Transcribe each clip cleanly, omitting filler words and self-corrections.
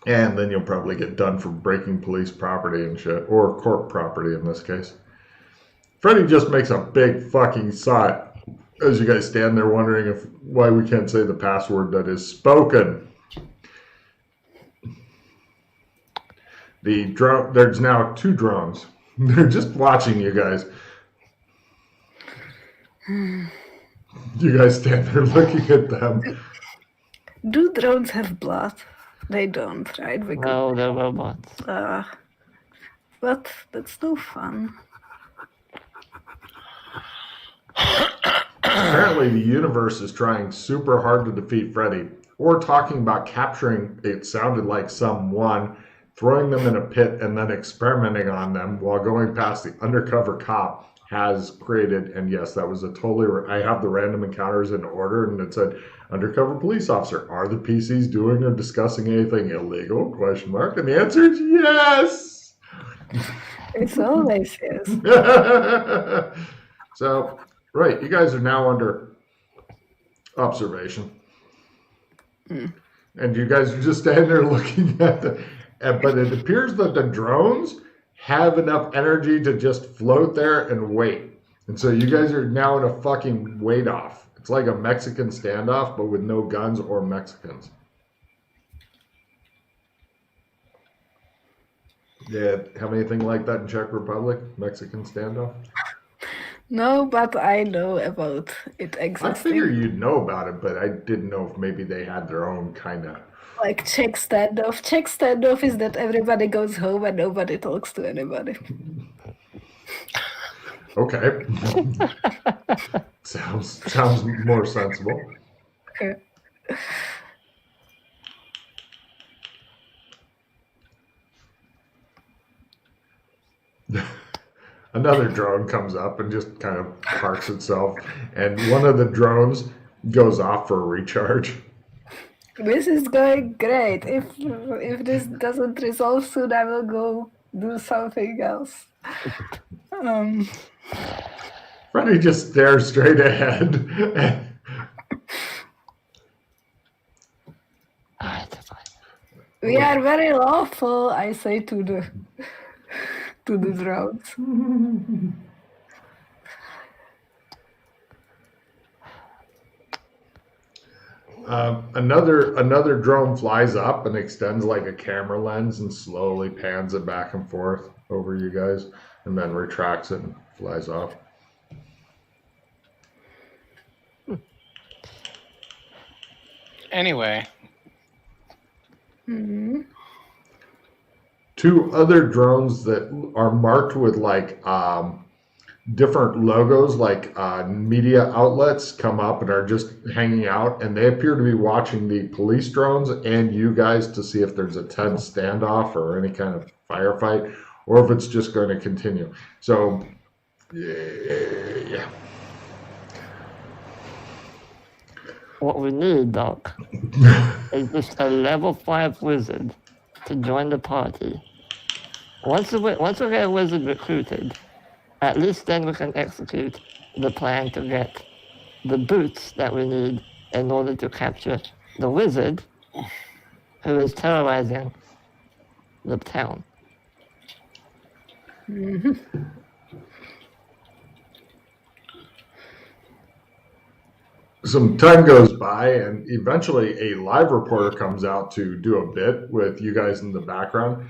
And then you'll probably get done for breaking police property and shit, or court property in this case. Freddy just makes a big fucking sigh as you guys stand there wondering why we can't say the password that is spoken. There's now 2 drones. They're just watching you guys. You guys stand there looking at them. Do drones have blood? They don't, right? Because, No, they're robots. but that's no fun. Apparently, the universe is trying super hard to defeat Freddy, or talking about capturing, it sounded like someone, throwing them in a pit, and then experimenting on them while going past the undercover cop has created. And yes, that was a totally. I have the random encounters in order, and it said, undercover police officer, are the PCs doing or discussing anything illegal? Question mark. And the answer is yes. It's always yes. So, right, you guys are now under observation. And you guys are just standing there looking at but it appears that the drones have enough energy to just float there and wait. And so you guys are now in a fucking wait off. It's like a Mexican standoff, but with no guns or Mexicans. Yeah, have anything like that in Czech Republic? Mexican standoff? No, but I know about it existing. I figure you'd know about it, but I didn't know if maybe they had their own kind of... Like Czech standoff. Czech standoff is that everybody goes home and nobody talks to anybody. Okay. Sounds more sensible. Okay. Another drone comes up and just kind of parks itself, and one of the drones goes off for a recharge. This is going great. If this doesn't resolve soon, I will go do something else. Freddy just stares straight ahead. We are very lawful, I say to the drones. Another drone flies up and extends like a camera lens and slowly pans it back and forth over you guys, and then retracts it and flies off. Anyway. Mm-hmm. 2 other drones that are marked with like different logos, like media outlets, come up and are just hanging out, and they appear to be watching the police drones and you guys to see if there's a tense standoff or any kind of firefight, or if it's just going to continue. So, yeah. What we need, Doc, is just a level 5 wizard to join the party. Once we get a wizard recruited, at least then we can execute the plan to get the boots that we need in order to capture the wizard who is terrorizing the town. Mm-hmm. Some time goes by, and eventually a live reporter comes out to do a bit with you guys in the background.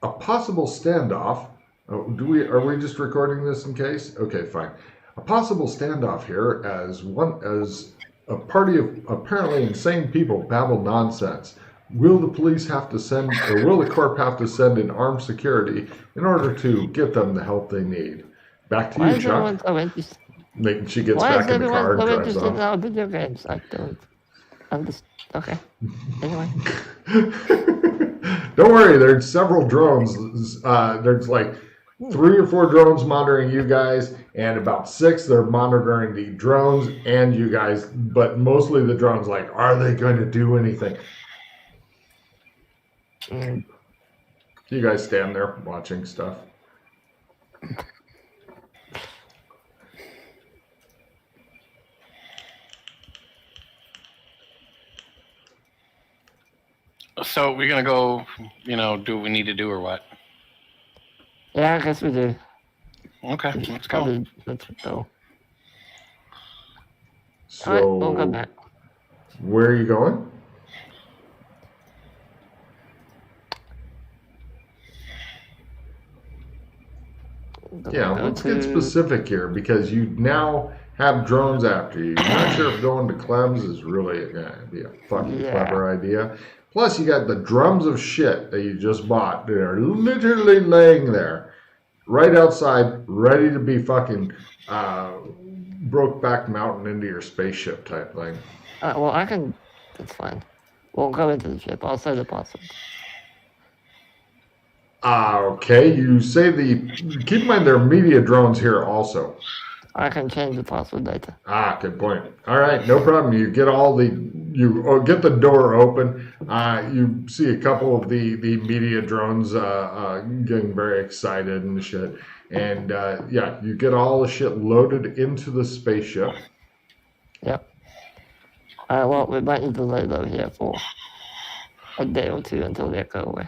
A possible standoff. Are we just recording this in case? Okay, fine. A possible standoff here as a party of apparently insane people babble nonsense. Will the police have to send, or will the corp have to send in armed security in order to get them the help they need? Back to you, Chuck. She gets back in the car and drives off. Why is everyone so interested in our video games? I'm just okay. Anyway. Don't worry, there's several drones. There's like 3 or 4 drones monitoring you guys, and about 6 they're monitoring the drones and you guys, but mostly the drones, like, are they going to do anything? You guys stand there watching stuff. So we're gonna go. Do what we need to do or what? Yeah, I guess we do. Okay, let's go. Let's go. So, All right, we'll go back. where are you going? Yeah, let's get specific here because you now have drones after you. You're not sure if going to Clem's is really going to be a fucking clever idea. Plus, you got the drums of shit that you just bought that are literally laying there right outside, ready to be fucking Brokeback Mountain into your spaceship type thing. Well, I can. That's fine. We'll go into the ship. I'll say the password. Okay, you say keep in mind there are media drones here also. I can change the password later. Good point. All right, no problem. You get get the door open. You see a couple of the media drones getting very excited and shit. And you get all the shit loaded into the spaceship. Yep. Well, we might need to lay low here for a day or two until they go away.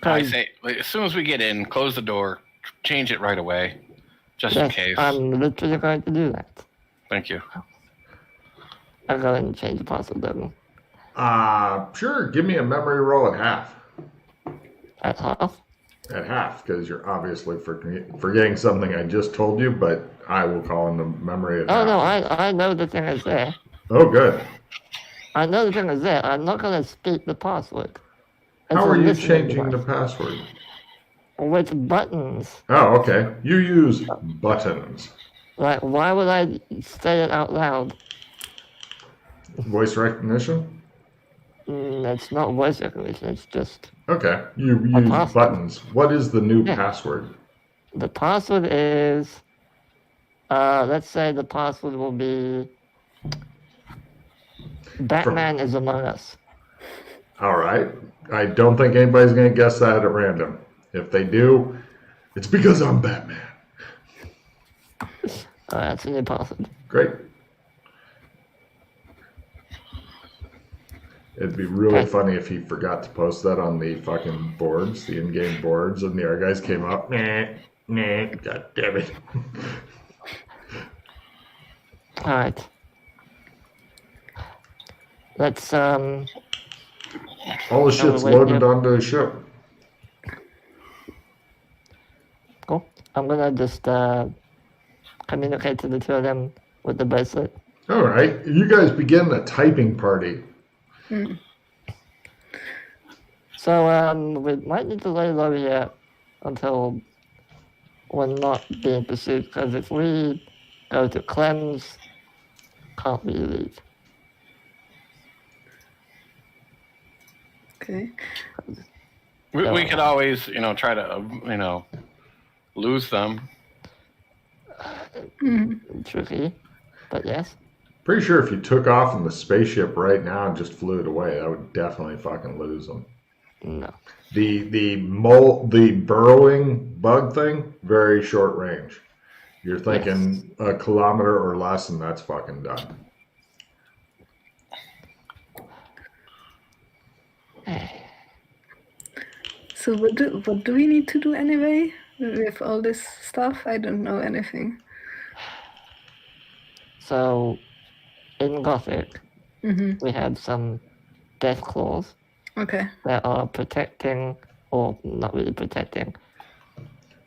I say, as soon as we get in, close the door, change it right away, just in case. I'm literally going to do that. Thank you. I'm going to change the password level. Sure. Give me a memory roll at half. At half? At half, because you're obviously forgetting something I just told you, but I will call in the memory at half. Oh, no, I know the thing is there. Oh, good. I know the thing is there. I'm not going to speak the password. How are you changing the password? With buttons. Oh, okay. You use buttons. Like, why would I say it out loud? Voice recognition? It's not voice recognition, it's just... Okay, you use buttons. What is the new password? The password is... let's say the password will be... Batman is Among Us. All right. I don't think anybody's going to guess that at random. If they do, it's because I'm Batman. That's a new password. Great. It'd be really funny if he forgot to post that on the fucking boards, the in-game boards, and the other guys came up. Nah, god damn it. All right. Let's all the shit's loaded onto the ship. Cool. I'm gonna just communicate to the two of them with the bracelet. All right. You guys begin a typing party. So we might need to lay low here until we're not being pursued, because if we go to Clem's, can't really leave. Okay. We could always, try to, lose them. Tricky, but yes. Pretty sure if you took off in the spaceship right now and just flew it away, that would definitely fucking lose them. No. The burrowing bug thing, very short range. You're thinking a kilometer or less, and that's fucking done. So what do we need to do anyway with all this stuff? I don't know anything. So, in Gothic, we have some death claws that are protecting, or not really protecting.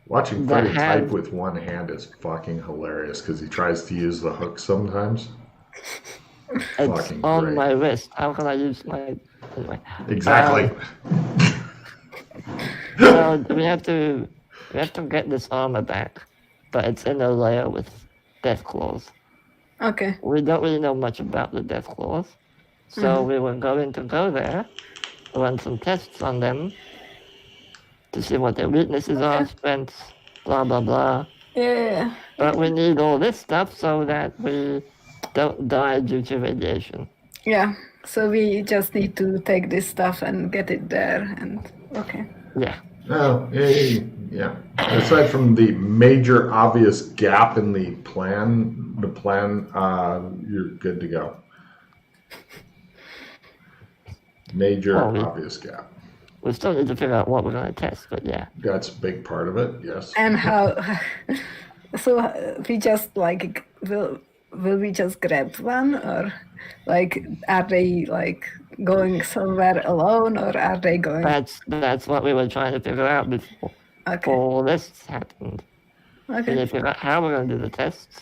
Watching Freddy type with one hand is fucking hilarious because he tries to use the hook sometimes. It's on my wrist. How can I use my... Anyway. Exactly. So we have to get this armor back, but it's in a layer with death claws. Okay. We don't really know much about the death claws, so we were going to go there, run some tests on them to see what their weaknesses are, strengths, blah blah blah. Yeah. But we need all this stuff so that we don't die due to radiation. Yeah. So we just need to take this stuff and get it there, and Yeah. Oh, yeah. Aside from the major obvious gap in the plan, you're good to go. Major Oh, obvious gap. We still need to figure out what we're going to test, but yeah. That's a big part of it, yes. And how? So we just like will we just grab one, or like are they like going somewhere alone, or are they going? That's what we were trying to figure out before all this happened. We need Okay. to figure out how we're going to do the tests,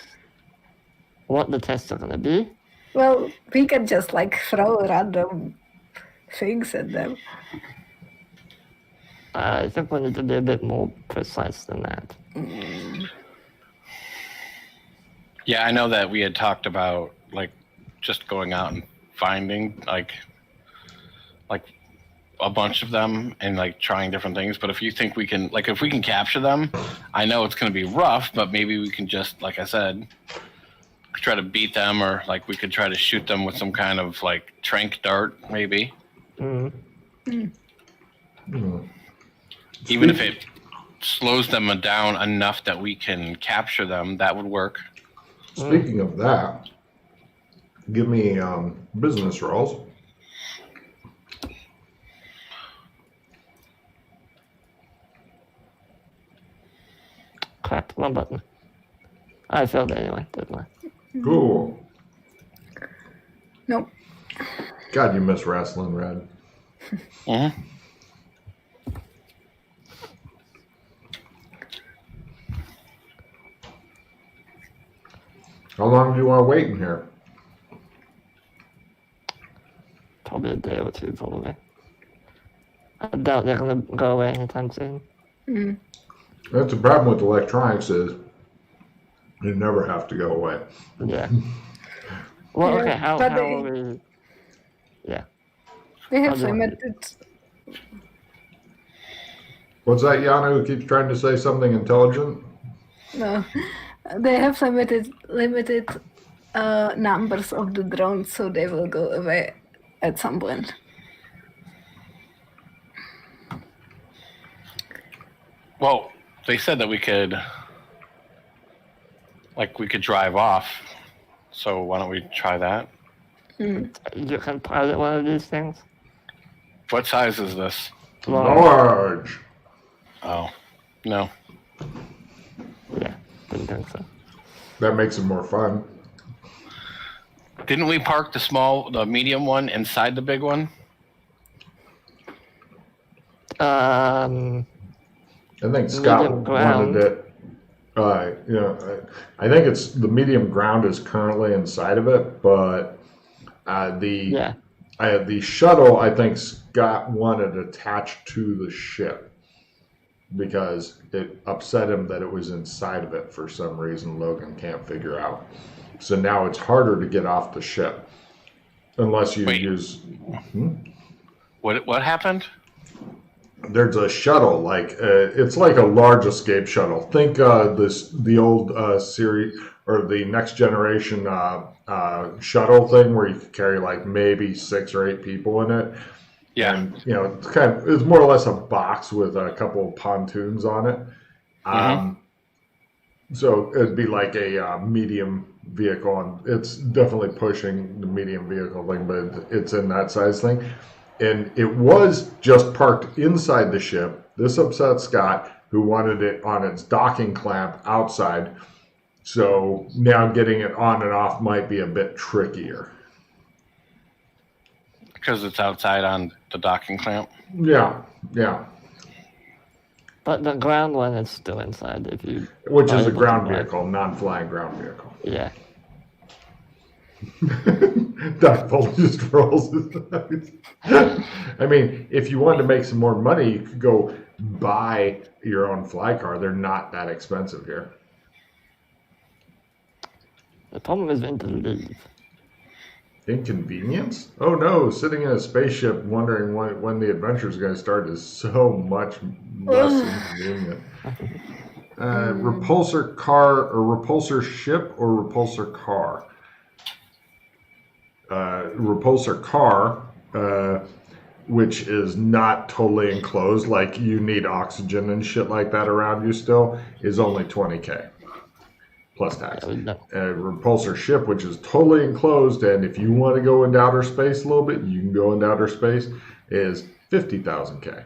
what the tests are going to be. Well, we can just like throw random things at them. I think we need to be a bit more precise than that. Yeah, I know that we had talked about like just going out and finding like a bunch of them and like trying different things. But if you think we can, like, if we can capture them, I know it's going to be rough, but maybe we can just, like I said, try to beat them, or like we could try to shoot them with some kind of like trank dart, maybe. Mm-hmm. Even if it slows them down enough that we can capture them, that would work. Speaking of that, give me business rolls. Crap, one button. I failed anyway, didn't I? Cool. Nope. God, you miss wrestling, Red. Mm-hmm. How long do you want to wait in here? Probably a day or two, probably. I doubt they're going to go away anytime soon. That's the problem with electronics is you never have to go away. Yeah. Well, Yeah, okay, how but are we... Yeah. They How have do you want limited. What's that, Yana, who keeps trying to say something intelligent? No, they have limited numbers of the drones, so they will go away at some point. Well, they said that we could drive off. So why don't we try that? You can pilot one of these things? What size is this? Large. Oh, no. Yeah, didn't think so. That makes it more fun. Didn't we park the medium one inside the big one? I think Scott Medium ground. wanted it. I think it's the medium ground is currently inside of it, but the shuttle, I think Scott wanted attached to the ship because it upset him that it was inside of it for some reason. Logan can't figure out. So now it's harder to get off the ship unless you use. What happened? There's a shuttle, it's like a large escape shuttle. Think the old series or the next generation shuttle thing where you could carry like maybe 6 or 8 people in it. Yeah. And it's more or less a box with a couple of pontoons on it. So it'd be like a medium vehicle, and it's definitely pushing the medium vehicle thing, but it's in that size thing. And it was just parked inside the ship. This upset Scott, who wanted it on its docking clamp outside. So now getting it on and off might be a bit trickier. Because it's outside on the docking clamp? Yeah. But the ground one is still inside Which is a ground vehicle, non-flying ground vehicle. Yeah. Doc Bull just rolls his eyes. I mean, if you wanted to make some more money, you could go buy your own fly car. They're not that expensive here. The problem is when to leave. Inconvenience? Oh no, sitting in a spaceship wondering when the adventure is going to start is so much less inconvenient. Repulsor car or repulsor ship or repulsor car? Repulsor car, which is not totally enclosed, like you need oxygen and shit like that around you still, is only $20K. plus tax. No. A repulsor ship, which is totally enclosed, and if you want to go into outer space a little bit, you can go into outer space, is 50,000 K.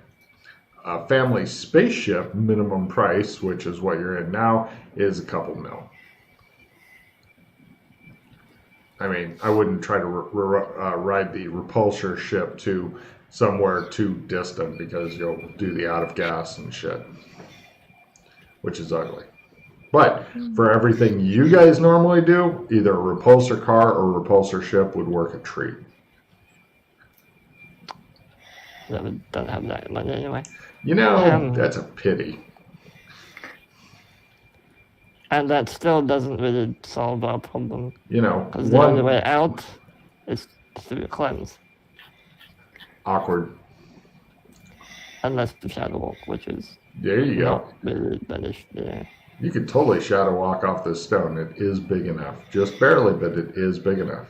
A family spaceship minimum price, which is what you're in now, is a couple mil. I mean, I wouldn't try to ride the repulsor ship to somewhere too distant because you'll do the out of gas and shit, which is ugly. But for everything you guys normally do, either a repulsor car or repulsor ship would work a treat. Don't have that money anyway. You know, that's a pity. And that still doesn't really solve our problem. You know, Because the only way out is through a cleanse. Awkward. Unless the shadow walk, which is There you go. not really banished there. You could totally shadow walk off this stone. It is big enough. Just barely, but it is big enough.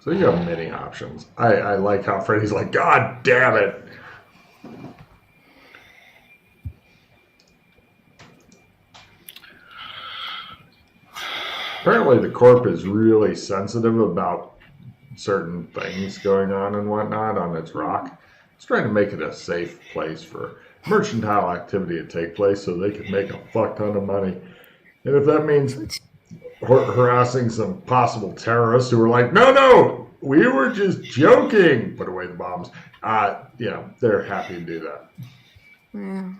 So you have many options. I like how Freddy's like, God damn it. Apparently the Corp is really sensitive about certain things going on and whatnot on its rock. It's trying to make it a safe place for mercantile activity to take place so they can make a fuck ton of money. And if that means harassing some possible terrorists who are like, no, we were just joking, put away the bombs. They're happy to do that. Yeah.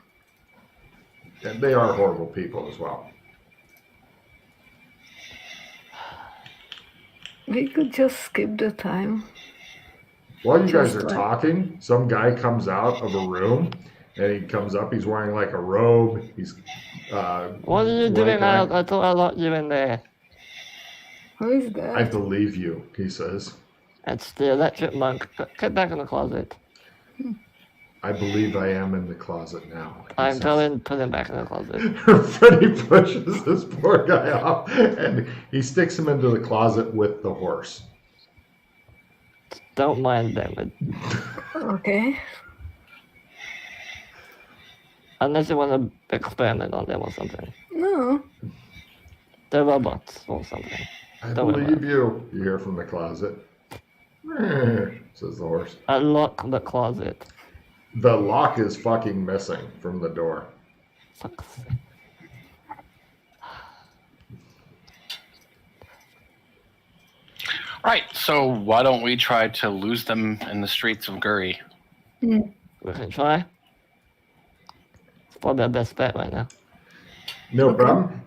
And they are horrible people as well. We could just skip the time. While you guys Just are like- talking, some guy comes out of a room and he comes up. He's wearing like a robe. He's What are you doing out? I thought I locked you in there. Who is that? I believe you, he says. That's the electric monk. Get back in the closet. I believe I am in the closet now. he I'm says. telling, put him back in the closet. Freddy pushes this poor guy off and he sticks him into the closet with the horse. Don't mind them. Okay. Unless you want to experiment on them or something. No. They're robots or something. I Don't worry believe you. You hear from the closet. Says the horse. Unlock the closet. The lock is fucking missing from the door. Sucks. Right, so why don't we try to lose them in the streets of Guri? We can try. It's probably our best bet right now. No problem.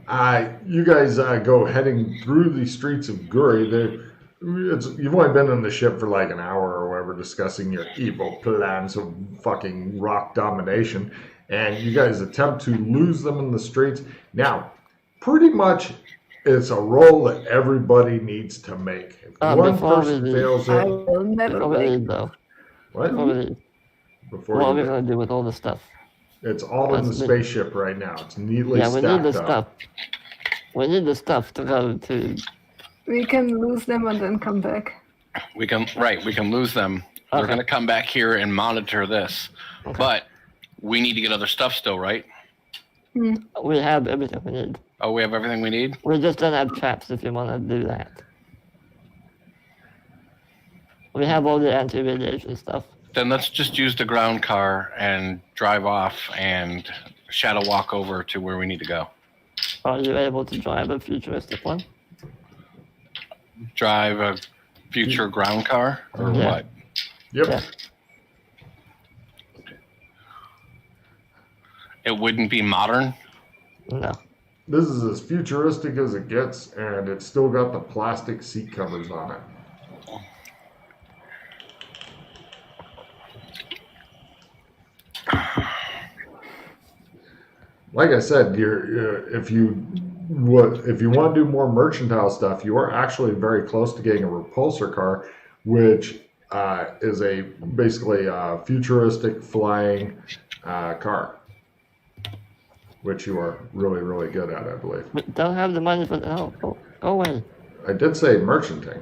You guys go heading through the streets of Guri. You've only been in the ship for like an hour or whatever discussing your evil plans of fucking rock domination. And you guys attempt to lose them in the streets. Now, pretty much it's a roll that everybody needs to make. If one before person we leave, fails I it. will never Before we make. leave, though. What? Before we leave. Before What are we you, going to do with all the stuff? it's all in the Let's leave. spaceship right now. It's neatly Yeah, we stacked need the up. stuff. We need the stuff to go to. We can lose them and then come back. We can lose them. They're Okay. going to come back here and monitor this. Okay. But we need to get other stuff still, right? We have everything we need. Oh, we have everything we need? We just don't have traps if you want to do that. We have all the anti-radiation stuff. Then let's just use the ground car and drive off and shadow walk over to where we need to go. Are you able to drive a futuristic one? Drive a future ground car or Yeah. what? Yep. Yeah. It wouldn't be modern. No. This is as futuristic as it gets, and it's still got the plastic seat covers on it. Like I said, if you want to do more mercantile stuff, you are actually very close to getting a repulsor car, which is basically a futuristic flying car, which you are really, really good at, I believe. We don't have the money for the help. Go away. I did say merchanting.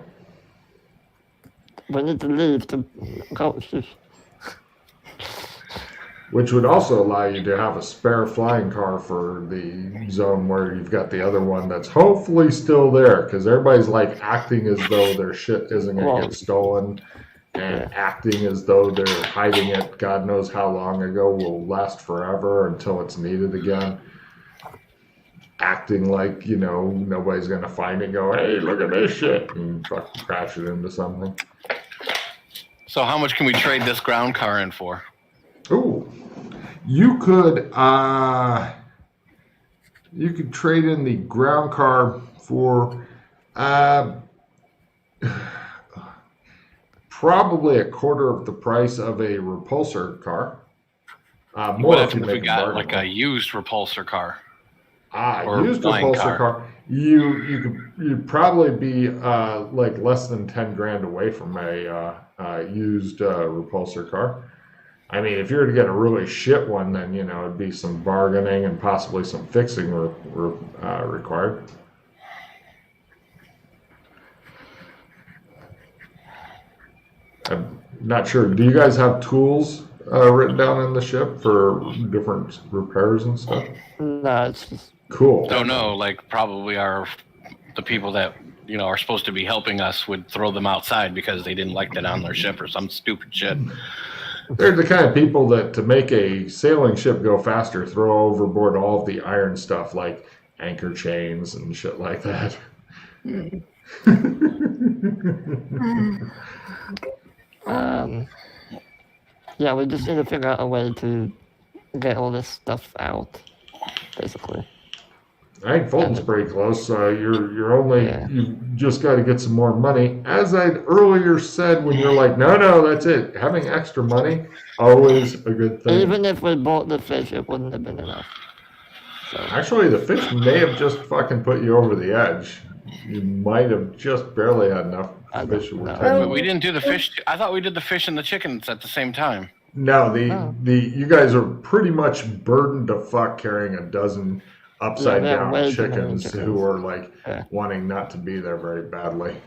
We need to leave to go. Shush. which would also allow you to have a spare flying car for the zone where you've got the other one that's hopefully still there, because everybody's like acting as though their shit isn't going to get stolen, and acting as though they're hiding it God knows how long ago will last forever until it's needed again. Acting like, you know, nobody's going to find it and go, hey, look at this shit, and fucking crash it into something. So how much can we trade this ground car in for? Ooh, you could trade in the ground car for probably a quarter of the price of a repulsor car. More What if if you we make got like a used repulsor car? Or used flying repulsor car. You'd probably be like less than 10 grand away from a used repulsor car. I mean, if you were to get a really shit one, then, you know, it'd be some bargaining and possibly some fixing required. I'm not sure. Do you guys have tools written down in the ship for different repairs and stuff? No, it's just Cool. Don't know. Like probably the people that are supposed to be helping us would throw them outside because they didn't like that on their ship or some stupid shit. They're the kind of people that, to make a sailing ship go faster, throw overboard all of the iron stuff like anchor chains and shit like that. Yeah, we just need to figure out a way to get all this stuff out, basically. I think Fulton's pretty close. You've just got to get some more money. As I'd earlier said, when you're like, no, that's it. Having extra money, always a good thing. Even if we bought the fish, it wouldn't have been enough. So. Actually, the fish may have just fucking put you over the edge. You might have just barely had enough fish. But we didn't do the fish. I thought we did the fish and the chickens at the same time. No, you guys are pretty much burdened to fuck carrying a dozen upside down chickens who are like wanting not to be there very badly.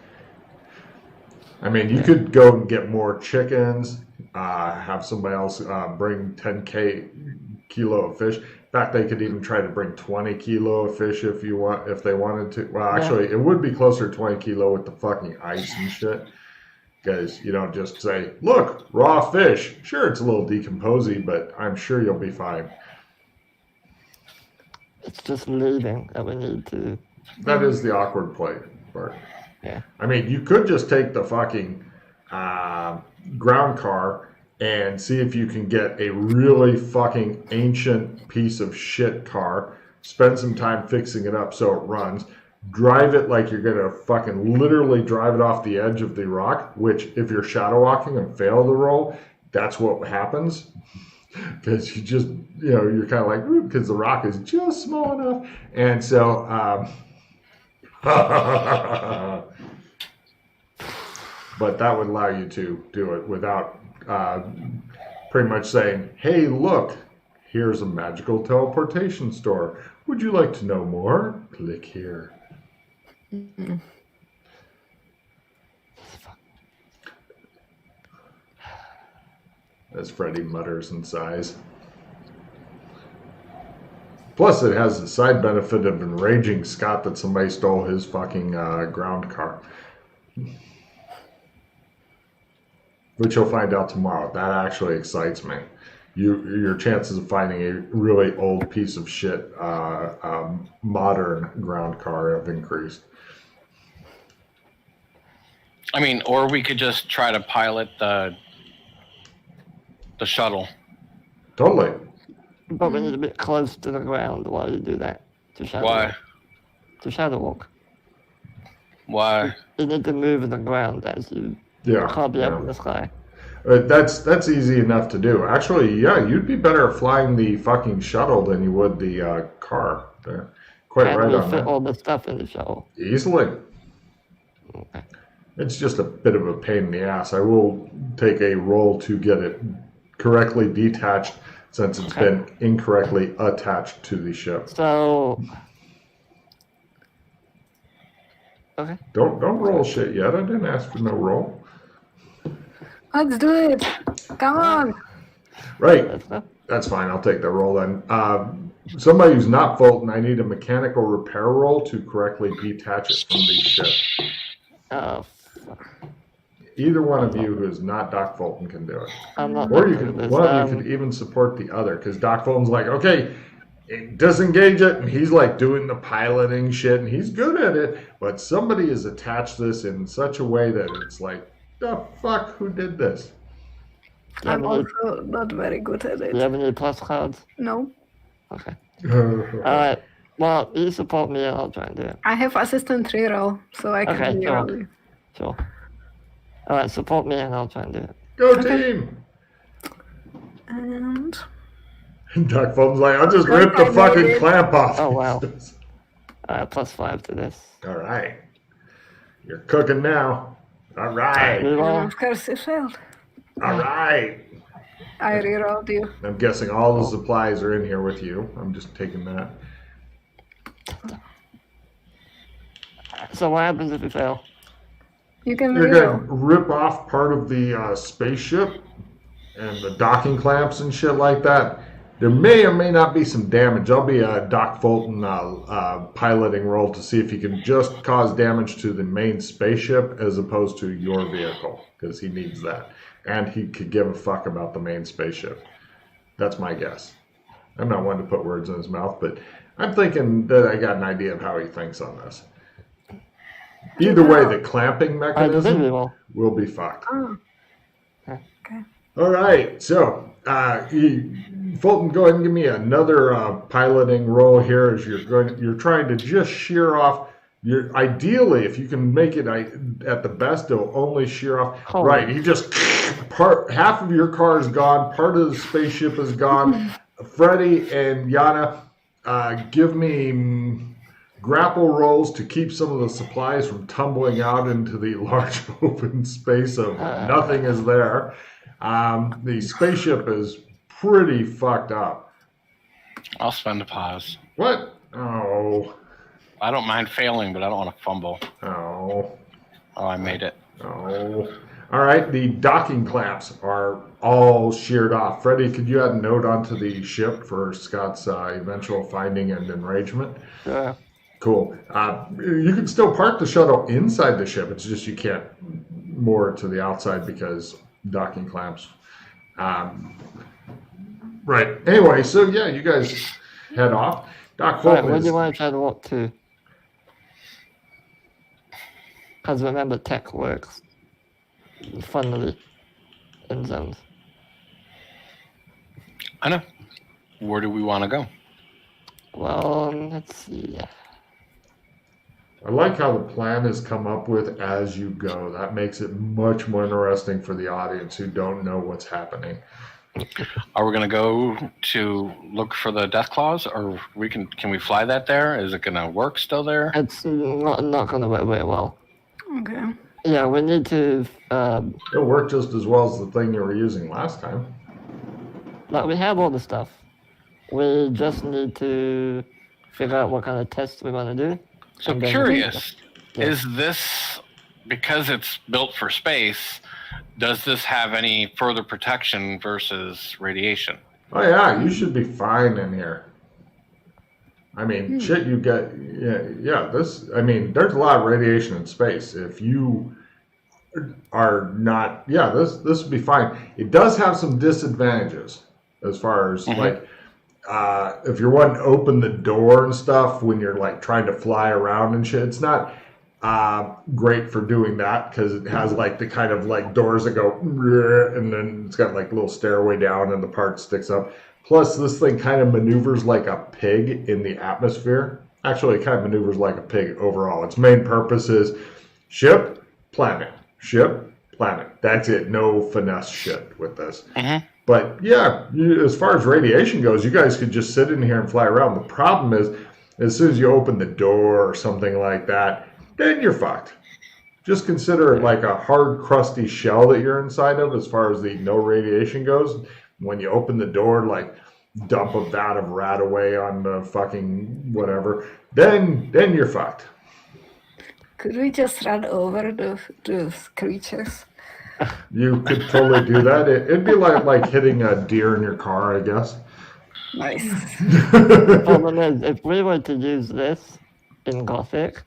I mean, you could go and get more chickens, have somebody else bring 10 kilo of fish. In fact, they could even try to bring 20 kilo of fish if they wanted to. Well, actually, it would be closer to 20 kilo with the fucking ice and shit. Because you don't just say, look, raw fish. Sure, it's a little decomposing, but I'm sure you'll be fine. It's just leaving that we need to. That is the awkward part. Yeah. I mean, you could just take the fucking ground car and see if you can get a really fucking ancient piece of shit car, spend some time fixing it up so it runs, drive it like you're going to fucking literally drive it off the edge of the rock, which if you're shadow walking and fail the roll, that's what happens. Because you just, you're kind of like, because the rock is just small enough. And so, but that would allow you to do it without pretty much saying, hey, look, here's a magical teleportation store. Would you like to know more? Click here. Mm-hmm. As Freddy mutters and sighs. Plus, it has the side benefit of enraging Scott that somebody stole his fucking ground car. Which you'll find out tomorrow. That actually excites me. Your chances of finding a really old piece of shit modern ground car have increased. I mean, or we could just try to pilot the shuttle. Totally. But we need to be close to the ground while you do that. Why? To shadow walk. Why? You need to move in the ground as you hobby up in the sky. That's easy enough to do. Actually, you'd be better at flying the fucking shuttle than you would the car. Quite right on fit that. all the stuff in the shuttle. Easily. Okay. It's just a bit of a pain in the ass. I will take a roll to get it correctly detached since it's been incorrectly attached to the ship. So, okay. Don't roll shit yet. I didn't ask for no roll. Let's do it. Come on. Right. That's fine. I'll take that roll then. Somebody who's not Fulton, I need a mechanical repair roll to correctly detach it from the ship. Oh, Either one of you who is not Doc Fulton can do it. I'm not. Or you good could, at this. one of you could even support the other, because Doc Fulton's like, okay, disengage it, and he's like doing the piloting shit, and he's good at it, but somebody has attached this in such a way that it's like, the fuck, who did this? Do you have I'm any, also not very good at do you it. have any plus cards? No. Okay. Alright. Well, you support me and I'll try and do it. I have assistant reroll, so I can Okay, reroll sure. you. Sure. Alright, support me and I'll try and do it. Go team! And And Doc Fulton's like, I'll just Okay, rip the I made fucking it. clamp off. Oh, wow. Alright, +5 to this. All right. You're cooking now. All right. Reroll. of course it failed. All right. I rerolled you. I'm guessing all the supplies are in here with you. I'm just taking that. So what happens if we fail? You can You're going reroll. to rip off part of the spaceship and the docking clamps and shit like that. There may or may not be some damage. I'll be a Doc Fulton piloting roll to see if he can just cause damage to the main spaceship as opposed to your vehicle, because he needs that. And he could give a fuck about the main spaceship. That's my guess. I'm not one to put words in his mouth, but I'm thinking that I got an idea of how he thinks on this. Either way, the clamping I did mechanism reroll. will be fucked. Oh. Okay. All right, so Fulton, go ahead and give me another piloting roll here. As you're trying to just shear off. Ideally, if you can make it at the best, it'll only shear off. Oh. Right, he just half of your car is gone. Part of the spaceship is gone. Freddie and Yana, give me grapple rolls to keep some of the supplies from tumbling out into the large open space of nothing is there. The spaceship is pretty fucked up. I'll spend a pause. What? Oh. I don't mind failing, but I don't want to fumble. Oh. Oh, I made it. Oh. All right, the docking clamps are all sheared off. Freddie, could you add a note onto the ship for Scott's eventual finding and enragement? Sure. Cool. You can still park the shuttle inside the ship. It's just you can't moor it to the outside because docking clamps. Right. Anyway, so yeah, you guys head off. Doc Alright, Fulton where do is... you want to try to walk to? Because remember, tech works funnily in zones. I know. Where do we want to go? Well, let's see. I like how the plan is come up with as you go. That makes it much more interesting for the audience who don't know what's happening. Are we going to go to look for the death claws, or can we fly that there? Is it going to work still there? It's not going to work very well. Okay. Yeah, we need to. It'll work just as well as the thing you were using last time. Like, we have all the stuff. We just need to figure out what kind of tests we want to do. So And then- curious, Yeah. is this, because it's built for space, does this have any further protection versus radiation? Oh yeah, you should be fine in here. I mean, shit, you get yeah. This, I mean, there's a lot of radiation in space. If you are not, yeah, this would be fine. It does have some disadvantages as far as like if you're wanting to open the door and stuff when you're like trying to fly around and shit. It's not great for doing that because it has like the kind of like doors that go and then it's got like a little stairway down and the part sticks up. Plus, this thing kind of maneuvers like a pig in the atmosphere. Actually, it kind of maneuvers like a pig overall. Its main purpose is ship, planet, ship, planet. That's it. No finesse shit with this. But yeah, as far as radiation goes, you guys could just sit in here and fly around. The problem is, as soon as you open the door or something like that, then you're fucked. Just consider it like a hard, crusty shell that you're inside of as far as the no radiation goes. When you open the door, like dump a vat of rat away on the fucking whatever, then you're fucked. Could we just run over those creatures? You could totally do that. It'd be like hitting a deer in your car, I guess. Nice. Problem is, if we were to use this in Gothic,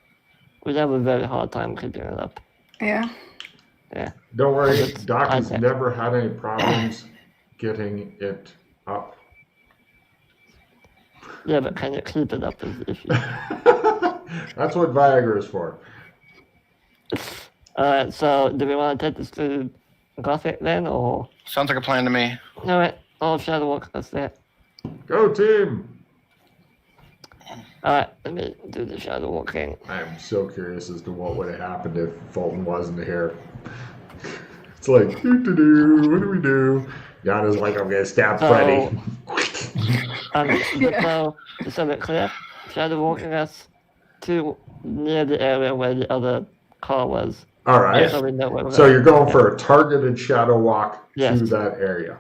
we'd have a very hard time keeping it up. Yeah. Yeah. Don't worry, It's Doc has high-tech. never had any problems getting it up. Yeah, but can you keep it up is the issue. That's what Viagra is for. Alright, so do we want to take this to Gothic then, or? Sounds like a plan to me. No, wait. Oh, Shadow Walk, that's it. Go team! Alright, let me do the Shadow Walking. I am so curious as to what would have happened if Fulton wasn't here. It's like, what do we do? Yana's like, I'm gonna stab Freddy. So, just so it's clear, Shadow Walking us to near the area where the other car was. All right. So we know where we're So going. you're going for a targeted shadow walk Yes. to that area.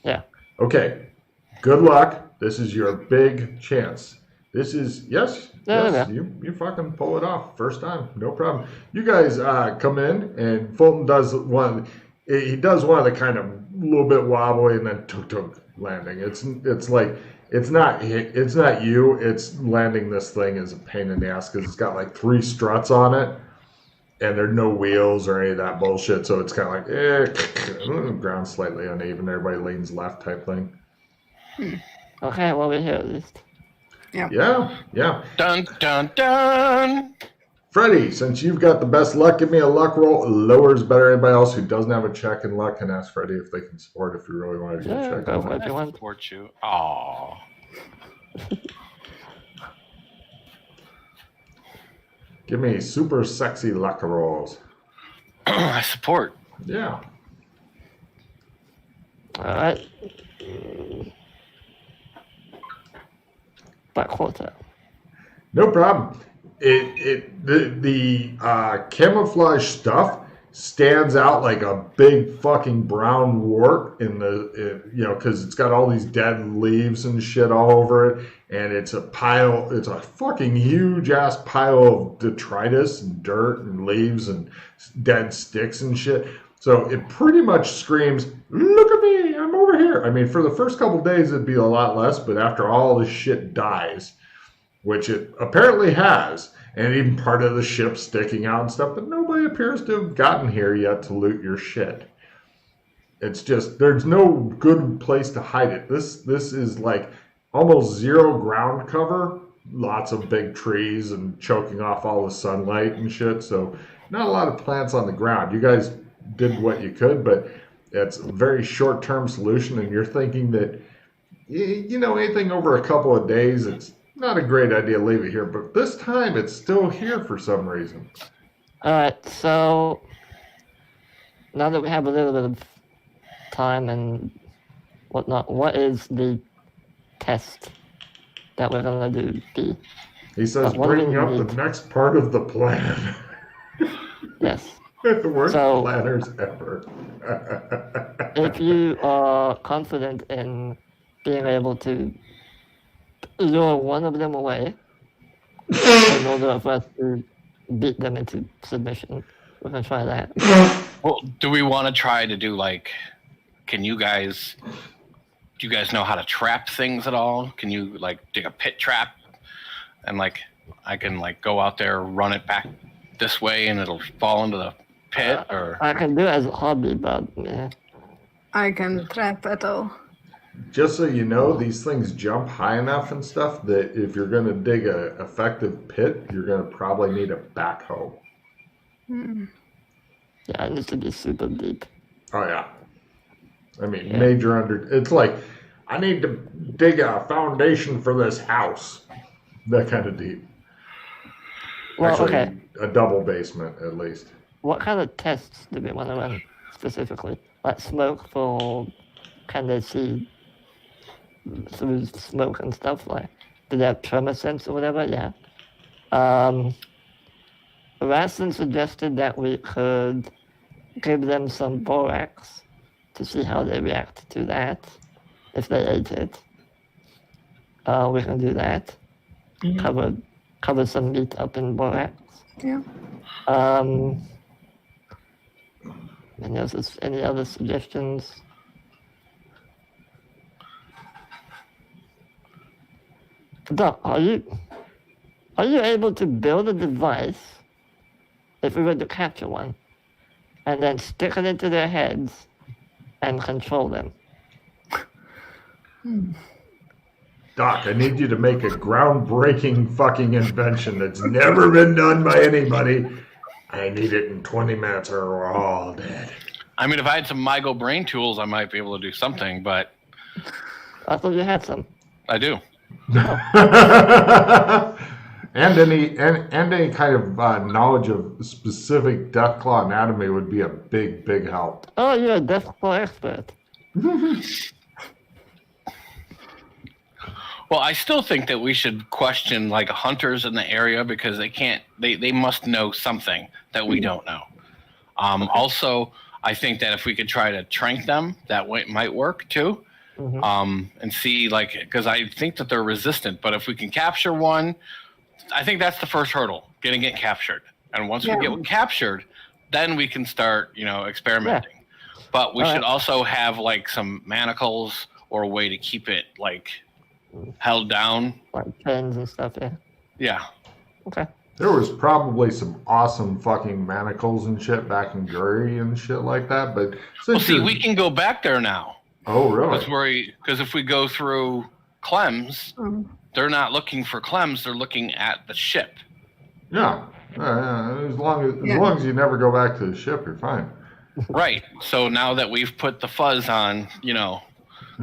Yeah. Okay. Good luck. This is your big chance. This is yes. You fucking pull it off first time, no problem. You guys come in and Fulton does one. He does one of the kind of little bit wobbly and then tuk landing. It's like it's not you. It's landing this thing is a pain in the ass because it's got like 3 struts on it. And there's no wheels or any of that bullshit, so it's kind of like, ground slightly uneven, everybody leans left type thing. Okay, well, we're here at least. Yeah. Dun dun dun. Freddy, since you've got the best luck, give me a luck roll. Lower is better. Anybody else who doesn't have a check in luck can ask Freddy if they can support if you really want to do a Yeah, check. go in for luck. it if you want. Support you. Aww. Give me super sexy luck rolls. I support. Yeah. Alright. Back quarter. No problem. The camouflage stuff stands out like a big fucking brown wart in because it's got all these dead leaves and shit all over it, and it's a fucking huge ass pile of detritus and dirt and leaves and dead sticks and shit. So it pretty much screams, "Look at me, I'm over here." I mean, for the first couple days it'd be a lot less, but after all this shit dies, which it apparently has, and even part of the ship sticking out and stuff, but nobody appears to have gotten here yet to loot your shit. It's just, there's no good place to hide it. This is like almost zero ground cover, lots of big trees and choking off all the sunlight and shit, so not a lot of plants on the ground. You guys did what you could, but it's a very short-term solution, and you're thinking that, anything over a couple of days, it's not a great idea to leave it here, but this time it's still here for some reason. Alright, so now that we have a little bit of time and whatnot, what is the test that we're gonna do? He says, What do we bringing up need? the next part of the plan. Yes. The worst So- planners ever. If you are confident in being able to lure one of them away in order for us to beat them into submission, we're gonna try that. Well, do we want to try to do do you guys know how to trap things at all? Can you dig a pit trap and I can go out there, run it back this way and it'll fall into the pit or I can do it as a hobby, but yeah. I can trap at all. Just so you know, these things jump high enough and stuff that if you're going to dig a effective pit, you're going to probably need a backhoe. Yeah, it needs to be super deep. Oh, yeah. I mean, Yeah. it's like, I need to dig a foundation for this house. That kind of deep. Well, Actually, okay. a double basement, at least. What kind of tests do we want to run specifically? Like smoke for, can they see through smoke and stuff? Like, do they have tremor sense or whatever? Yeah. Raston suggested that we could give them some borax to see how they react to that, if they ate it. We can do that. Cover some meat up in borax. Yeah. Any other suggestions? Doc, are you able to build a device if we were to capture one, and then stick it into their heads and control them? Doc, I need you to make a groundbreaking fucking invention that's never been done by anybody. I need it in 20 minutes or we're all dead. I mean, if I had some MyGo brain tools, I might be able to do something, but I thought you had some. I do. and any kind of knowledge of specific death claw anatomy would be a big help. Oh, you're a death claw expert. Well, I still think that we should question like hunters in the area because they must know something that we don't know. Also, I think that if we could try to trank them, that might work too. And see, like, because I think that they're resistant, but if we can capture one, I think that's the first hurdle, getting it captured. And once we get one captured, then we can start, experimenting. Yeah. But we should also have like some manacles or a way to keep it like held down, like pins and stuff. Yeah. Okay. There was probably some awesome fucking manacles and shit back in Guri and shit like that, but we can go back there now. Oh, really? Because if we go through Clem's, they're not looking for Clem's; they're looking at the ship. Yeah, as long as you never go back to the ship, you're fine. Right. So now that we've put the fuzz on,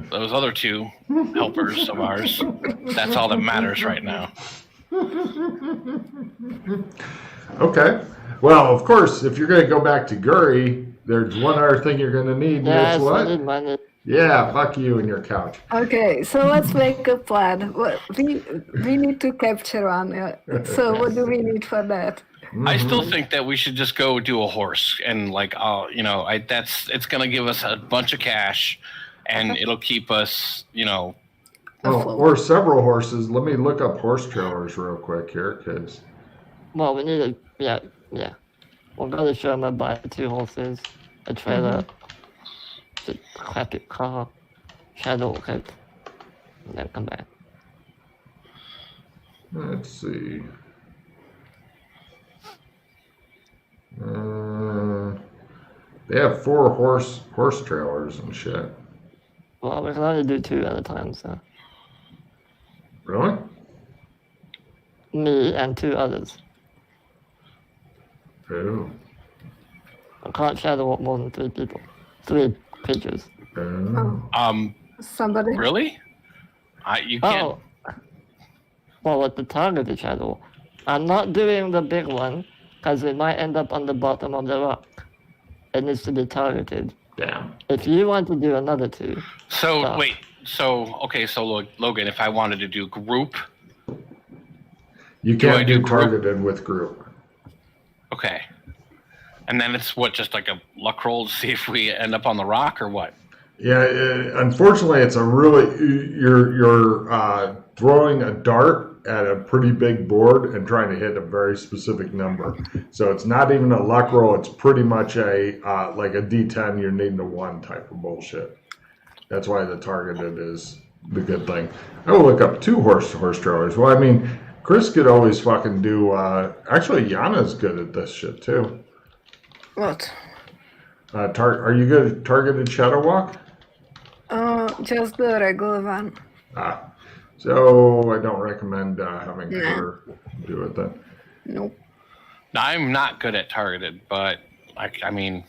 those other two helpers of ours, that's all that matters right now. Okay. Well, of course, if you're going to go back to Guri, there's one other thing you're going to need. Yeah, what? Money. Yeah, fuck you and your couch. Okay, so let's make a plan. We need to capture one. So what do we need for that? I still think that we should just go do a horse and it's going to give us a bunch of cash and it'll keep us, or several horses. Let me look up horse trailers real quick here, because. Well, we need yeah. We'll go to Sherma, buy 2 horses, a trailer, a crappy car, shadow coat, and then come back. Let's see. They have 4 horse trailers and shit. Well, we can only do 2 at a time, so. Really? Me and 2 others. Oh. I can't shadow walk more than 3 people. 3 creatures. Somebody? Really? You can't. Well, with the targeted shadow, I'm not doing the big one because it might end up on the bottom of the rock. It needs to be targeted. Damn. If you want to do another 2. So wait. So Logan, if I wanted to do group, you can't do targeted with group. Okay. And then it's just like a luck roll to see if we end up on the rock or what? Yeah, unfortunately, it's a really you're throwing a dart at a pretty big board and trying to hit a very specific number. So it's not even a luck roll. It's pretty much a like a D10. You're needing a 1 type of bullshit. That's why the targeted is the good thing. I will look up 2 horse trailers. Well, I mean, Chris could always fucking do. Actually, Yana's good at this shit too. What? Are you good at targeted shadow walk? Just the regular one. So I don't recommend having her do it then. Nope. I'm not good at targeted, but I mean,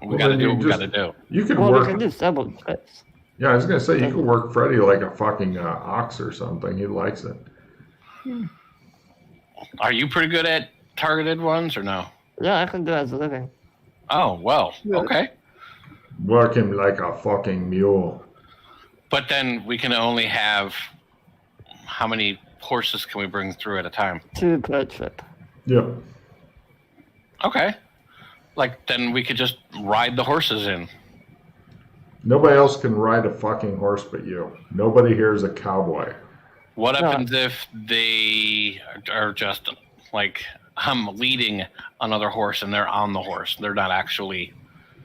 we well, got to do what we got to do. You can Well, work. we can do several trips. Yeah, I was gonna say you could work Freddy like a fucking ox or something. He likes it. Are you pretty good at targeted ones or no? Yeah, I can do it as a living. Oh, well, okay. Work him like a fucking mule. But then we can only have, how many horses can we bring through at a time? 2 per trip. Yep. Okay. Like, then we could just ride the horses in. Nobody else can ride a fucking horse but you. Nobody here is a cowboy. What happens if they are just like, I'm leading another horse and they're on the horse? They're not actually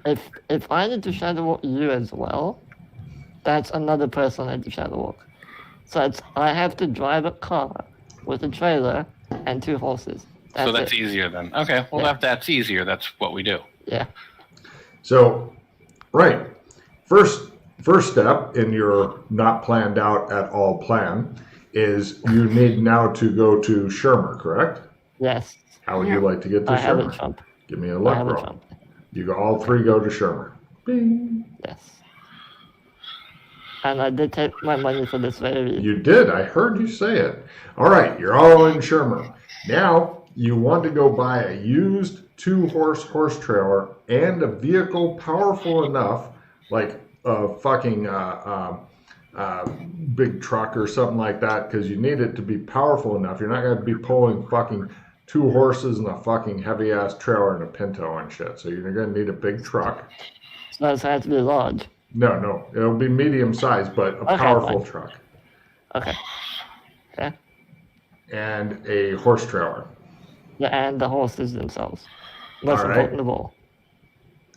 if I need to shadow walk you as well, that's another person I need to shadow walk. So I have to drive a car with a trailer and 2 horses. So that's it. easier then. Okay, well Yeah. if that's easier, that's what we do. Yeah. So, right. First step in your not planned out at all plan is you need now to go to Shermer, correct? Yes. How would you like to get to I have a Shermer? trump. Give me a I luck have a roll. trump. You go, all 3 go to Shermer. Bing. Yes. And I did take my money for this very. You did. I heard you say it. All right, you're all in Shermer. Now you want to go buy a used 2-horse trailer and a vehicle powerful enough, like a fucking big truck or something like that, because you need it to be powerful enough. You're not going to be pulling fucking 2 horses and a fucking heavy ass trailer and a Pinto and shit. So you're going to need a big truck. So it has to be large. No, it'll be medium size, but a Okay, powerful fine. truck Okay. Yeah. and a horse trailer. Yeah, and the horses themselves. Most All right. important of all.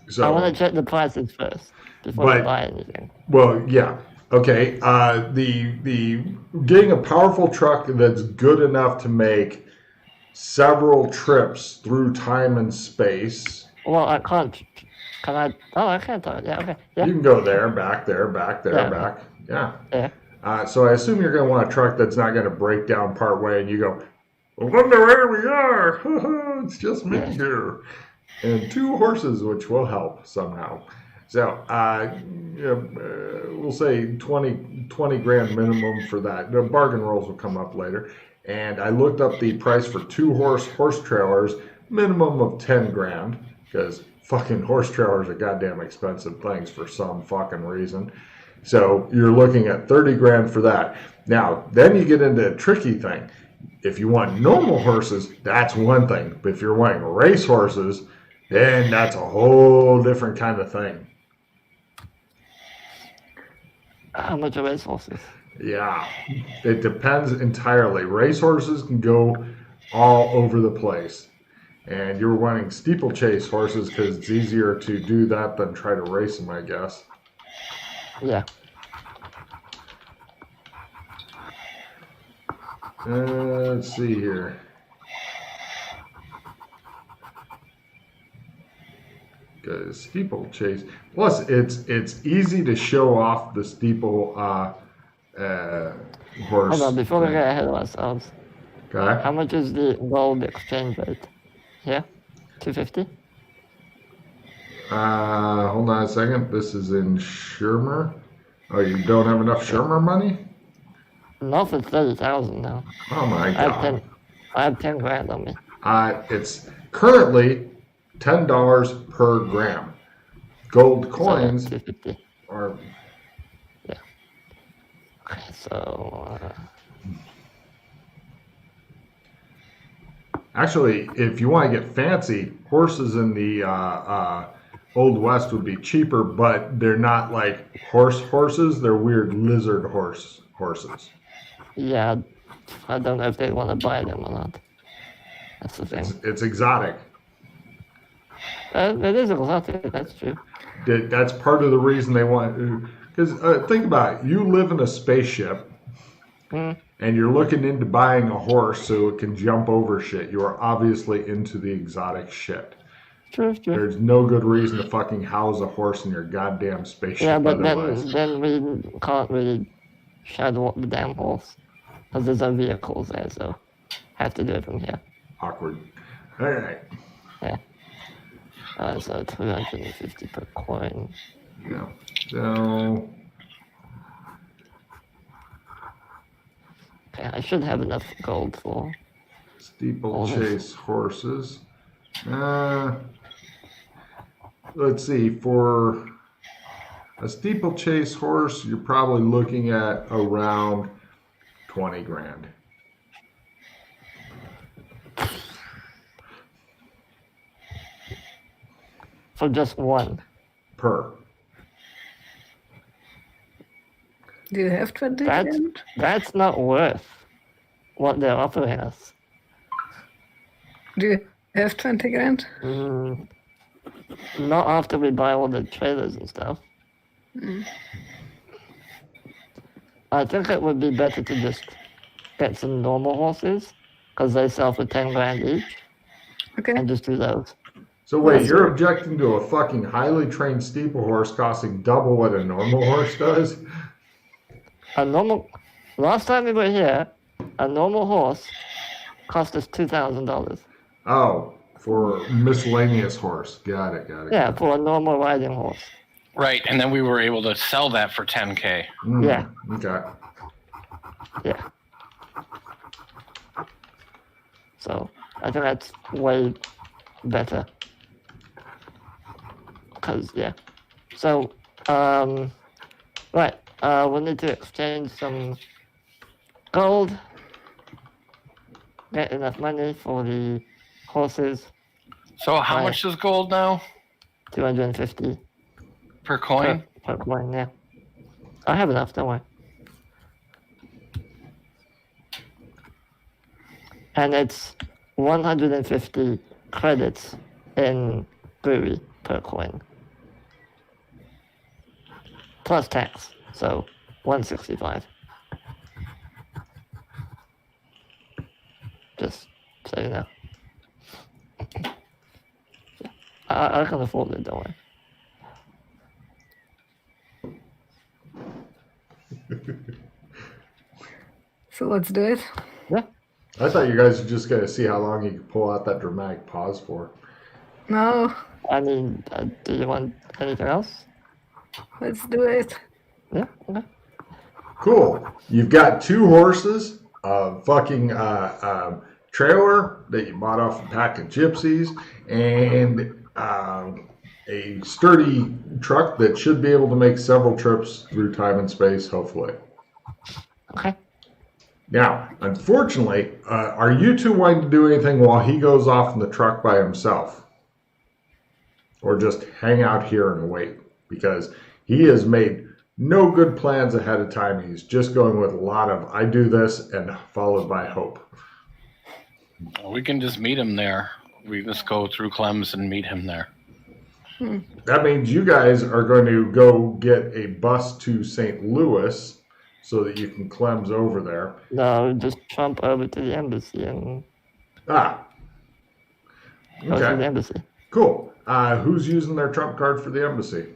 So I want to check the prices first before But- I buy anything. Well, yeah. Okay. The getting a powerful truck that's good enough to make several trips through time and space. Well, I can't. Can I? Oh, I can't. Yeah. Okay. Yeah. You can go there, back there, back there, Yeah. back. Yeah. Yeah. So I assume you're going to want a truck that's not going to break down part way, and you go, I wonder where we are. It's just me Yeah. here, and 2 horses, which will help somehow. So, we'll say 20 grand minimum for that. The bargain rolls will come up later. And I looked up the price for 2 horse trailers, minimum of 10 grand, because fucking horse trailers are goddamn expensive things for some fucking reason. So you're looking at 30 grand for that. Now, then you get into a tricky thing. If you want normal horses, that's one thing. But if you're wanting race horses, then that's a whole different kind of thing. How much are race horses? Yeah, it depends entirely. Racehorses can go all over the place. And you're wanting steeplechase horses because it's easier to do that than try to race them, I guess. Yeah. Let's see here. Steeplechase. Plus, it's easy to show off the steeple horse. Hold on, before we thing. get ahead of ourselves, Okay. how much is the gold exchange rate? Yeah? 250? Hold on a second. This is in Shermer. Oh, you don't have enough Shermer money? Not for 30,000 now. Oh my I have god. 10 grand on me. It's currently $10 per gram. Gold coins So 250. are Okay, so actually, if you want to get fancy, horses in the Old West would be cheaper, but they're not like horses. They're weird lizard horses. yeah, I don't know if they want to buy them or not. That's the thing. It's exotic. It is exotic, that's true. That's part of the reason they want. Because think about it. You live in a spaceship, Mm. and you're looking into buying a horse so it can jump over shit. You are obviously into the exotic shit. True. There's no good reason to fucking house a horse in your goddamn spaceship. Yeah, but otherwise. then we can't really shadow walk the damn horse. Because there's no vehicles there, so have to do it from here. Awkward. All right. Yeah. So 250 per coin. Yeah. So Okay, I should have enough gold for. steeplechase horses. Let's see. For a steeplechase horse, you're probably looking at around 20 grand. For just one. Per. Do you have 20 That's grand? that's not worth what they're offering us. Do you have 20 grand? Not after we buy all the trailers and stuff. I think it would be better to just get some normal horses, because they sell for 10 grand each, Okay. and just do those. So wait, That's you're right. objecting to a fucking highly trained steeple horse costing double what a normal horse does? Last time we were here, a normal horse cost us $2,000. Oh, for miscellaneous horse. Got it. Yeah, for a normal riding horse. Right, and then we were able to sell that for 10K. Yeah. Okay. Yeah. So I think that's way better. Cause yeah. So right. We need to exchange some gold. Get enough money for the horses. So how Right. much is gold now 250 per coin? per coin. Yeah. I have enough. Don't worry. And it's 150 credits in brewery per coin. Plus tax, so 165. Just so you know. I can afford it, don't worry. So let's do it. Yeah. I thought you guys were just going to see how long you could pull out that dramatic pause for. No, I mean, do you want anything else? let's do it. Yeah. Okay. Cool. You've got 2 horses, a fucking trailer that you bought off a pack of gypsies, and a sturdy truck that should be able to make several trips through time and space, hopefully. Okay. Now, unfortunately, are you 2 wanting to do anything while he goes off in the truck by himself? Or just hang out here and wait? Because he has made no good plans ahead of time. He's just going with a lot of I do this and followed by hope. We can just meet him there. We just go through Clem's and meet him there. That means you guys are going to go get a bus to St. Louis so that you can Clems over there. No, just trump over to the embassy and Ah. go to the Okay. embassy. Cool. Who's using their trump card for the embassy?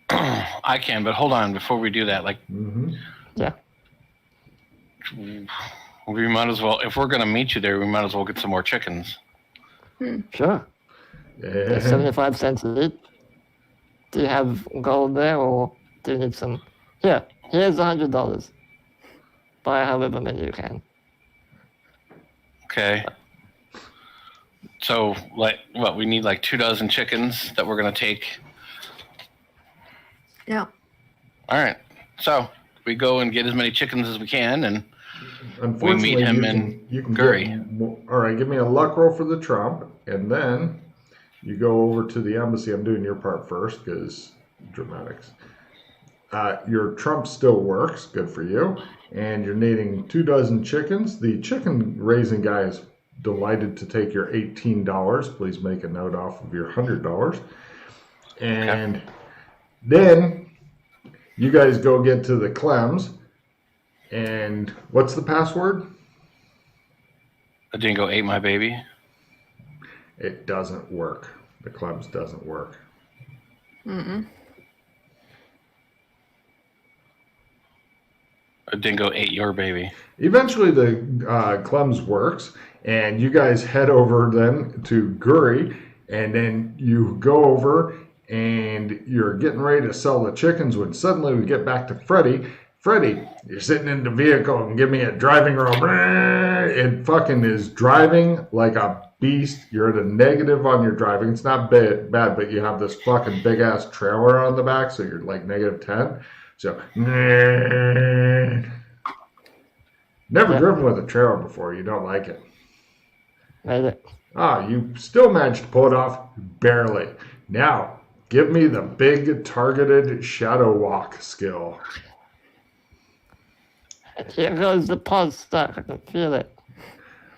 I can, but hold on before we do that. Like, Yeah. we might as well, if we're gonna meet you there, we might as well get some more chickens. Sure. They're 75 cents each. Do you have gold there, or do you need some? Here's $100. Buy however many you can. Okay. So, like, what? We need like 2 dozen chickens that we're gonna take. Yeah. All right. So we go and get as many chickens as we can, and Unfortunately, we meet him you can Gurry. All right, give me a luck roll for the trump, and then you go over to the embassy. I'm doing your part first because dramatics. Your trump still works. Good for you. And you're needing 2 dozen chickens. The chicken raising guy is delighted to take your $18. Please make a note off of your $100. And then you guys go get to the Clems. And what's the password? a dingo ate my baby. It doesn't work. The Clems doesn't work. A dingo ate your baby. Eventually, the Clems works, and you guys head over then to Guri, and then you go over and you're getting ready to sell the chickens when suddenly we get back to Freddy. Freddy, you're sitting in the vehicle and give me a driving roll. It fucking is driving like a beast. You're at a negative on your driving. It's not bad, but you have this fucking big ass trailer on the back, so you're like -10. So, never driven with a trailer before. You don't like it. Made it. You still managed to pull it off, barely. Now, give me the big targeted shadow walk skill. Here goes the pause stuck. I can feel it.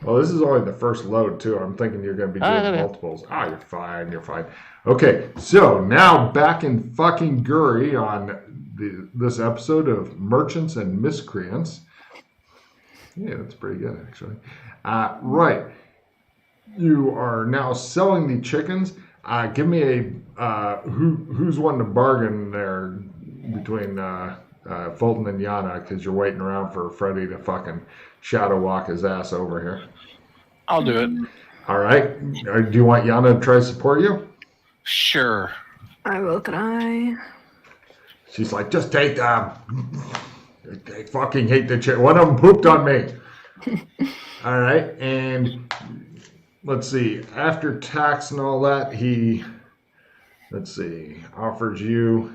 Well, this is only the first load, too. I'm thinking you're going to be doing no, multiples. You're fine. You're fine. Okay, so now back in fucking Guri on this episode of Merchants and Miscreants. Yeah, that's pretty good, actually. Right. You are now selling the chickens. Give me a who's won the bargain there between Fulton and Yana, because you're waiting around for Freddy to fucking shadow walk his ass over here. I'll do it. All right. Do you want Yana to try to support you? Sure. I will try. She's like, just take them. I fucking hate the chicken. One of them pooped on me. All right. And let's see. After tax and all that, he, let's see, offers you.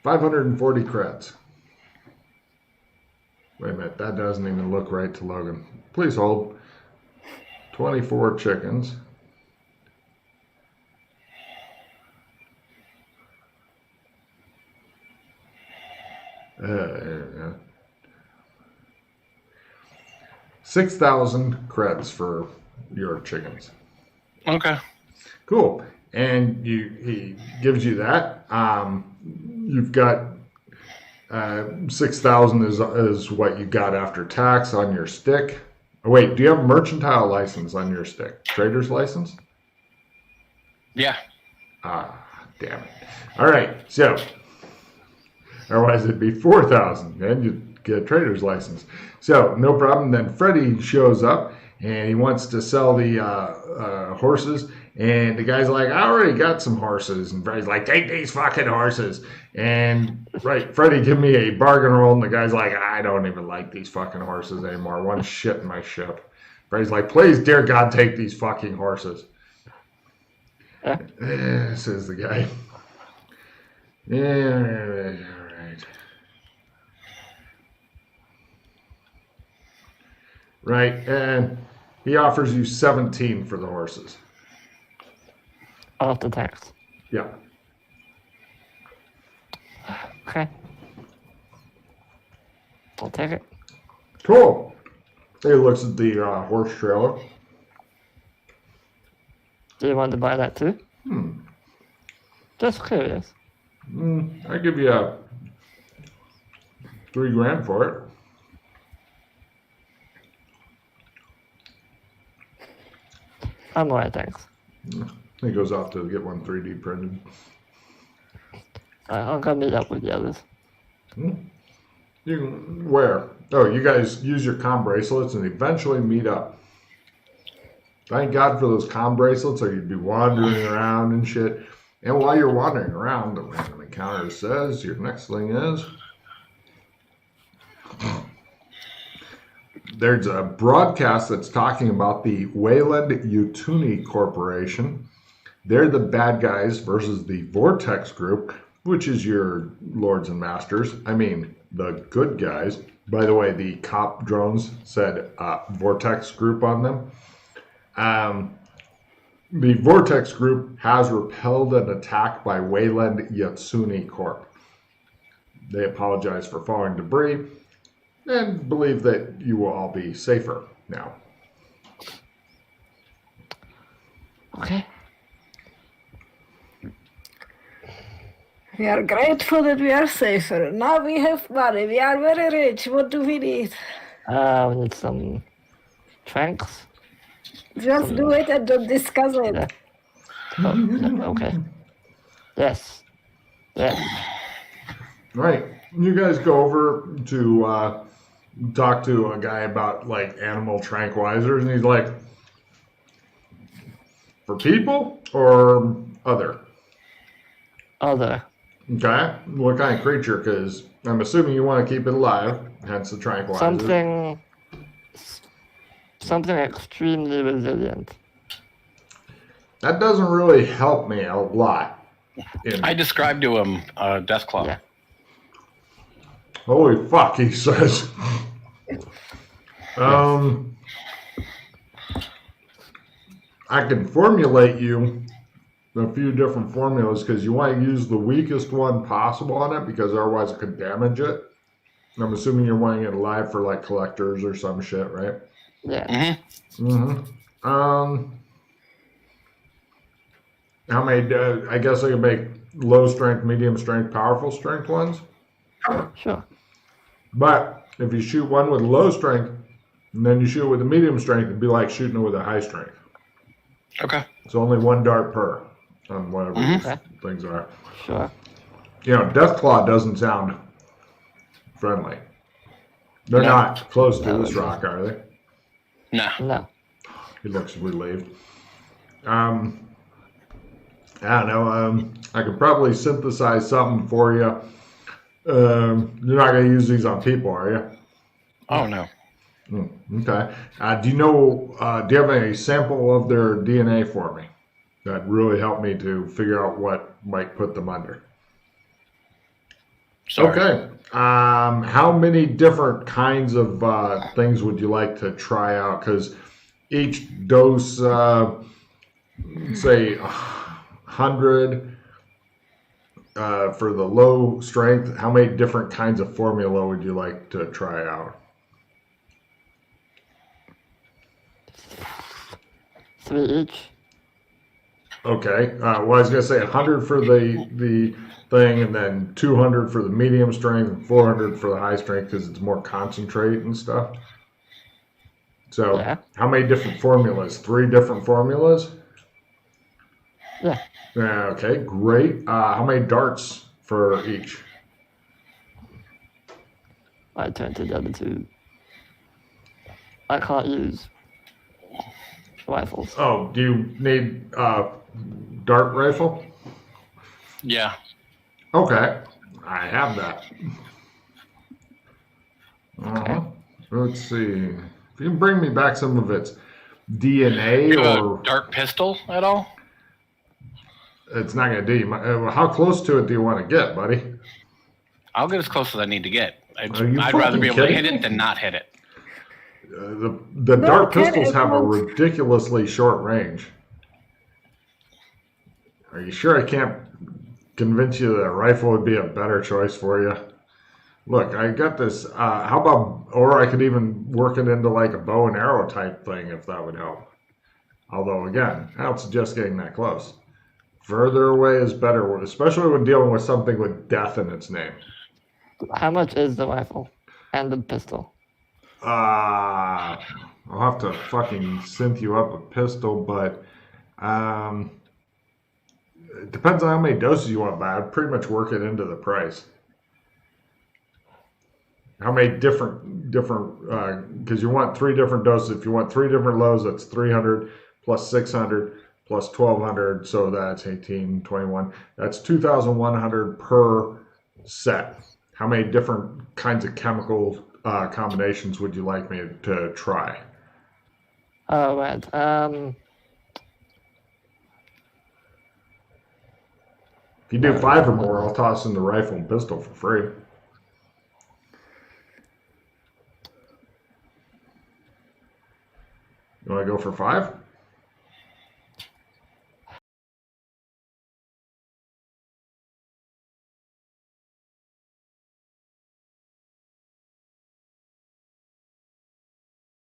540 creds. Wait a minute, that doesn't even look right to Logan. Please hold. 24 chickens. There we go. 6,000 creds for your chickens. Okay. Cool. And he gives you that. You've got 6,000 is what you got after tax on your stick. Oh, wait, do you have a mercantile license on your stick? Trader's license? Yeah. Damn it. All right, so otherwise it'd be 4,000, and you'd get a trader's license. So no problem. Then Freddy shows up and he wants to sell the horses. And the guy's like, I already got some horses. And Freddy's like, take these fucking horses. And right, Freddy, give me a bargain roll. And the guy's like, I don't even like these fucking horses anymore. One shit in my ship. Freddy's like, please, dear God, take these fucking horses. Says the guy. Yeah, all right. Right, and he offers you 17 for the horses. After tax. Yeah. Okay. I'll take it. Cool. He looks at the horse trailer. Do you want to buy that too? Just curious. I give you $3,000 for it. I'm alright, thanks. He goes off to get one 3D printed. I'll go meet up with the others. You can, where? Oh, you guys use your comm bracelets and eventually meet up. Thank God for those comm bracelets, or you'd be wandering around and shit. And while you're wandering around, the random encounter says your next thing is there's a broadcast that's talking about the Wayland Utuni Corporation. They're the bad guys versus the Vortex Group, which is your lords and masters. I mean, the good guys. By the way, the cop drones said Vortex Group on them. The Vortex Group has repelled an attack by Wayland Yatsuni Corp. They apologize for falling debris and believe that you will all be safer now. Okay. We are grateful that we are safer. Now we have money. We are very rich. What do we need? We need some tranks. Just do it and don't discuss it. Yeah. Oh, no, okay. Yes. Yeah. Right. You guys go over to talk to a guy about like animal tranquilizers, and he's like, for people or other? Other. Okay. What kind of creature? Because I'm assuming you want to keep it alive, hence the tranquilizer. Something extremely resilient. That doesn't really help me a lot. I described to him Deathclaw. Yeah. Holy fuck, he says. I can formulate you a few different formulas because you want to use the weakest one possible on it because otherwise it could damage it. I'm assuming you're wanting it alive for like collectors or some shit, right? Yeah. How many? I guess I can make low strength, medium strength, powerful strength ones. Sure. But if you shoot one with low strength, and then you shoot it with a medium strength, it'd be like shooting it with a high strength. Okay. It's only one dart per on whatever these Okay. things are. Sure. Deathclaw doesn't sound friendly. They're No. not close to No, this it's rock, are they? No. No. He looks relieved. I don't know. I could probably synthesize something for you. You're not going to use these on people, are you? Oh no. Okay. Do you have a sample of their DNA for me? That really helped me to figure out what might put them under. Sorry. Okay. How many different kinds of things would you like to try out? Because each dose, say 100 for the low strength, how many different kinds of formula would you like to try out? 3 each. Okay. Well, I was going to say 100 for the thing, and then 200 for the medium strength, and 400 for the high strength because it's more concentrate and stuff. So, Yeah. how many different formulas? 3 different formulas? Yeah. Okay, great. How many darts for each? I turn to the other 2. I can't use rifles. Oh, do you need dart rifle? Yeah. Okay, I have that. Let's see. If you can bring me back some of its DNA, You have or a dart pistol at all? it's not going to do you. How close to it do you want to get, buddy? I'll get as close as I need to get. I'd you rather fucking be able to kidding hit me? it than not hit it. The dart can pistols it have a won't- ridiculously short range. Are you sure I can't convince you that a rifle would be a better choice for you? Look, I got this. How about, or I could even work it into like a bow and arrow type thing if that would help. Although, again, I don't suggest getting that close. Further away is better, especially when dealing with something with death in its name. How much is the rifle and the pistol? I'll have to fucking synth you up a pistol, but it depends on how many doses you want, but I'd pretty much work it into the price. How many different, because you want 3 different doses. If you want 3 different lows, that's 300 plus 600 plus 1200, so that's 18, 21. That's 2,100 per set. How many different kinds of chemical combinations would you like me to try? Oh, right. If you do 5 or more, I'll toss in the rifle and pistol for free. You want to go for 5?